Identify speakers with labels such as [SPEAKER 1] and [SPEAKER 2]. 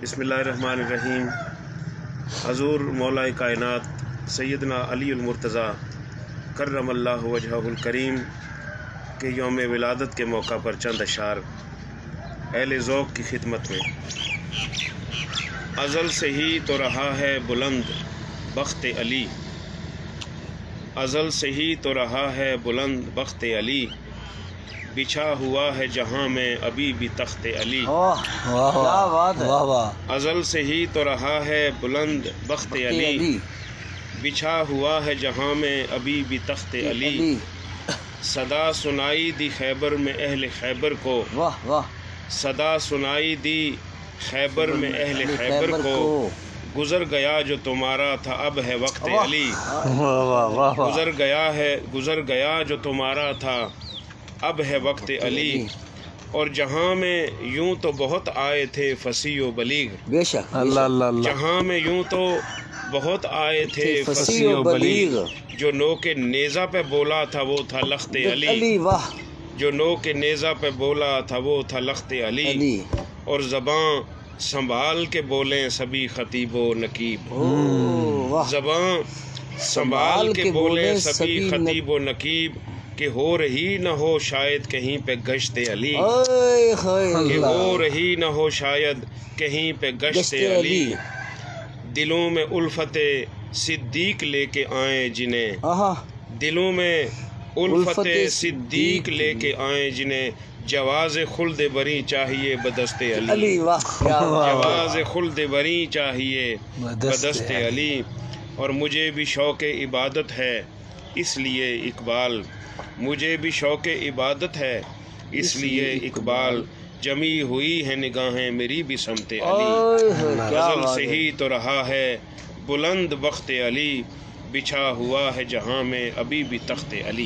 [SPEAKER 1] بسم اللہ الرحمن الرحیم۔ حضور مولا کائنات سیدنا علی المرتضیٰ کرم اللہ وجہہ الکریم کے یوم ولادت کے موقع پر چند اشعار اہل ذوق کی خدمت میں۔ ازل سے ہی تو رہا ہے بلند بخت علی، ازل سے ہی تو رہا ہے بلند بخت علی، بچھا ہوا ہے جہاں میں ابھی بھی تخت علی۔ ازل سے ہی تو رہا ہے بلند بخت علی، بچھا ہوا ہے جہاں میں ابھی بھی تخت علی۔ صدا سنائی دی خیبر میں اہل خیبر کو، صدا سنائی دی خیبر میں اہل خیبر کو، گزر گیا جو تمہارا تھا اب ہے وقت علی۔ گزر گیا جو تمہارا تھا اب ہے وقت علی، اور جہاں میں یوں تو بہت آئے تھے فصیح و بلیغ،
[SPEAKER 2] بے شک
[SPEAKER 1] جہاں میں یوں تو بہت آئے تھے فصیح و بلیغ، جو نو کے نیزہ پہ بولا تھا وہ تھا لخت علی، جو نو کے نیزہ پہ بولا تھا وہ تھا لخت علی، اور زباں سنبھال کے بولیں سبھی خطیب و نقیب، زباں سنبھال کے بولیں سبھی خطیب و نقیب، کہ ہو رہی نہ ہو شاید کہیں پہ گشت علی، کہ ہو رہی نہ ہو شاید کہیں پہ گشت علی۔ دلوں میں الفت صدیق لے کے آئیں جنہیں، دلوں میں الفت صدیق لے کے آئیں جنہیں، جواز خلد بری چاہیے بدست علی، جواز خلد بری چاہیے بدست علی۔ اور مجھے بھی شوق عبادت ہے اس لیے اقبال، مجھے بھی شوق عبادت ہے اس لیے اقبال، جمی ہوئی ہے نگاہیں میری بھی سمت علی۔ ازل سے ہی تو رہا ہے بلند بخت علی، بچھا ہوا ہے جہاں میں ابھی بھی تخت علی۔